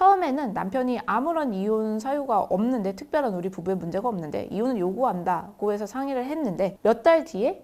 처음에는 남편이 아무런 이혼 사유가 없는데, 특별한 우리 부부의 문제가 없는데 이혼을 요구한다고 해서 상의를 했는데, 몇 달 뒤에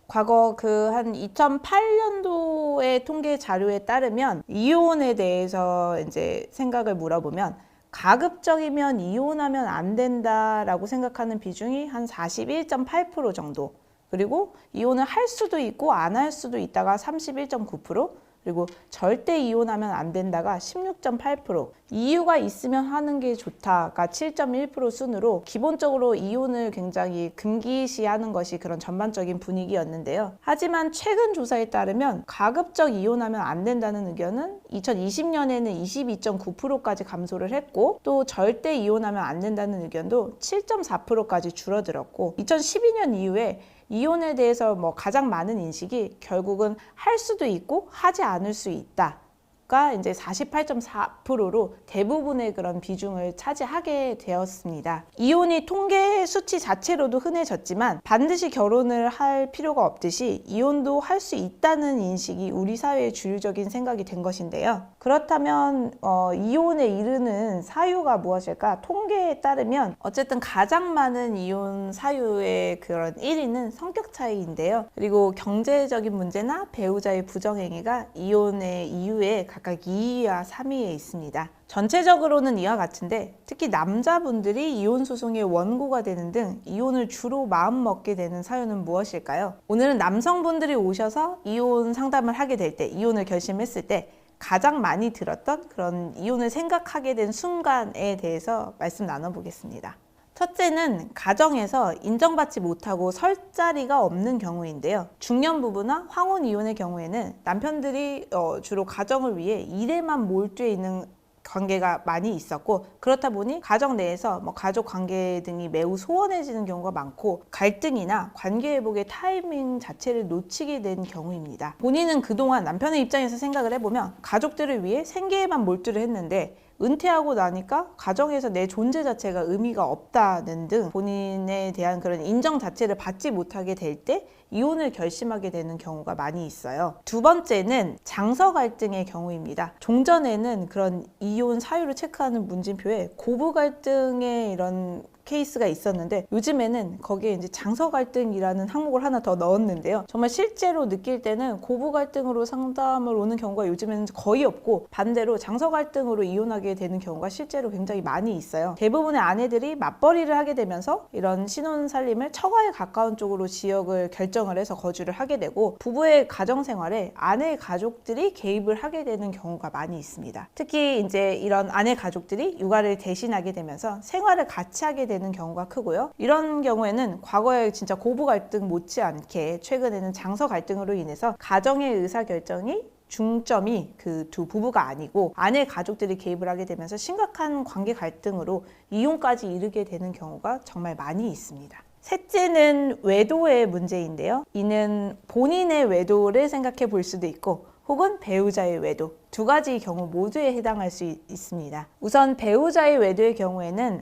과거 그 한 2008년도의 통계 자료에 따르면 이혼에 대해서 이제 생각을 물어보면 가급적이면 이혼하면 안 된다라고 생각하는 비중이 한 41.8% 정도, 그리고 이혼을 할 수도 있고 안 할 수도 있다가 31.9%, 그리고 절대 이혼하면 안 된다가 16.8%, 이유가 있으면 하는 게 좋다가 7.1% 순으로 기본적으로 이혼을 굉장히 금기시하는 것이 그런 전반적인 분위기였는데요. 하지만 최근 조사에 따르면 가급적 이혼하면 안 된다는 의견은 2020년에는 22.9%까지 감소를 했고, 또 절대 이혼하면 안 된다는 의견도 7.4%까지 줄어들었고, 2012년 이후에 이혼에 대해서 가장 많은 인식이 결국은 할 수도 있고 하지 않을 수 있다가 이제 48.4%로 대부분의 그런 비중을 차지하게 되었습니다. 이혼이 통계 수치 자체로도 흔해졌지만 반드시 결혼을 할 필요가 없듯이 이혼도 할 수 있다는 인식이 우리 사회의 주류적인 생각이 된 것인데요. 그렇다면 이혼에 이르는 사유가 무엇일까? 통계에 따르면 어쨌든 가장 많은 이혼 사유의 그런 1위는 성격 차이인데요. 그리고 경제적인 문제나 배우자의 부정행위가 이혼의 이유에 각각 2위와 3위에 있습니다. 전체적으로는 이와 같은데, 특히 남자분들이 이혼 소송의 원고가 되는 등 이혼을 주로 마음먹게 되는 사유는 무엇일까요? 오늘은 남성분들이 오셔서 이혼 상담을 하게 될 때, 이혼을 결심했을 때 가장 많이 들었던 그런 이혼을 생각하게 된 순간에 대해서 말씀 나눠보겠습니다. 첫째는 가정에서 인정받지 못하고 설 자리가 없는 경우인데요. 중년 부부나 황혼 이혼의 경우에는 남편들이 주로 가정을 위해 일에만 몰두해 있는 관계가 많이 있었고, 그렇다 보니 가정 내에서 가족 관계 등이 매우 소원해지는 경우가 많고, 갈등이나 관계 회복의 타이밍 자체를 놓치게 된 경우입니다. 본인은 그동안 남편의 입장에서 생각을 해보면 가족들을 위해 생계에만 몰두를 했는데, 은퇴하고 나니까 가정에서 내 존재 자체가 의미가 없다는 등 본인에 대한 그런 인정 자체를 받지 못하게 될 때 이혼을 결심하게 되는 경우가 많이 있어요. 두 번째는 장서 갈등의 경우입니다. 종전에는 그런 이혼 사유를 체크하는 문진표에 고부 갈등의 이런 케이스가 있었는데, 요즘에는 거기에 이제 장서 갈등이라는 항목을 하나 더 넣었는데요. 정말 실제로 느낄 때는 고부 갈등으로 상담을 오는 경우가 요즘에는 거의 없고, 반대로 장서 갈등으로 이혼하게 되는 경우가 실제로 굉장히 많이 있어요. 대부분의 아내들이 맞벌이를 하게 되면서 이런 신혼 살림을 처가에 가까운 쪽으로 지역을 결정을 해서 거주를 하게 되고, 부부의 가정 생활에 아내의 가족들이 개입을 하게 되는 경우가 많이 있습니다. 특히 이제 이런 아내 가족들이 육아를 대신하게 되면서 생활을 같이 하게 되는 경우가 크고요. 이런 경우에는 과거에 진짜 고부 갈등 못지않게 최근에는 장서 갈등으로 인해서 가정의 의사결정이 중점이 그 두 부부가 아니고 아내 가족들이 개입을 하게 되면서 심각한 관계 갈등으로 이혼까지 이르게 되는 경우가 정말 많이 있습니다. 셋째는 외도의 문제인데요. 이는 본인의 외도를 생각해 볼 수도 있고, 혹은 배우자의 외도, 두 가지 경우 모두에 해당할 수 있습니다. 우선 배우자의 외도의 경우에는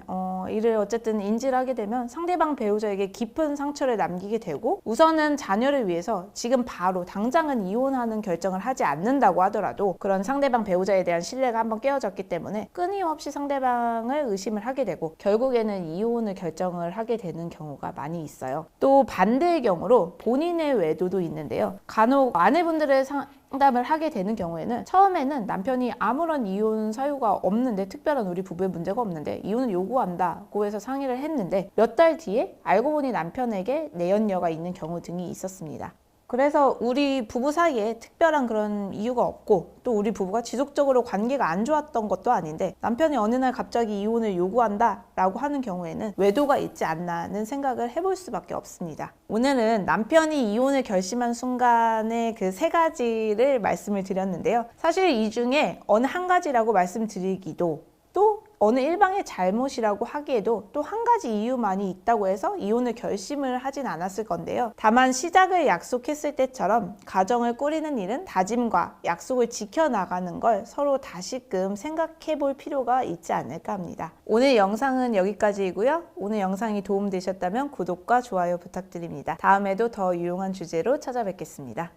이를 어쨌든 인지를 하게 되면 상대방 배우자에게 깊은 상처를 남기게 되고, 우선은 자녀를 위해서 지금 바로 당장은 이혼하는 결정을 하지 않는다고 하더라도 그런 상대방 배우자에 대한 신뢰가 한번 깨어졌기 때문에 끊임없이 상대방을 의심을 하게 되고 결국에는 이혼을 결정을 하게 되는 경우가 많이 있어요. 또 반대의 경우로 본인의 외도도 있는데요. 간혹 아내분들의 상담을 하게 되는 경우에는 처음에는 남편이 아무런 이혼 사유가 없는데, 특별한 우리 부부의 문제가 없는데 이혼을 요구한다고 해서 상의를 했는데, 몇 달 뒤에 알고 보니 남편에게 내연녀가 있는 경우 등이 있었습니다. 그래서 우리 부부 사이에 특별한 그런 이유가 없고, 또 우리 부부가 지속적으로 관계가 안 좋았던 것도 아닌데 남편이 어느 날 갑자기 이혼을 요구한다 라고 하는 경우에는 외도가 있지 않나는 생각을 해볼 수밖에 없습니다. 오늘은 남편이 이혼을 결심한 순간의 그 세 가지를 말씀을 드렸는데요. 사실 이 중에 어느 한 가지라고 말씀드리기도, 또 어느 일방의 잘못이라고 하기에도 또 한 가지 이유만이 있다고 해서 이혼을 결심을 하진 않았을 건데요. 다만 시작을 약속했을 때처럼 가정을 꾸리는 일은 다짐과 약속을 지켜나가는 걸 서로 다시금 생각해 볼 필요가 있지 않을까 합니다. 오늘 영상은 여기까지이고요. 오늘 영상이 도움되셨다면 구독과 좋아요 부탁드립니다. 다음에도 더 유용한 주제로 찾아뵙겠습니다.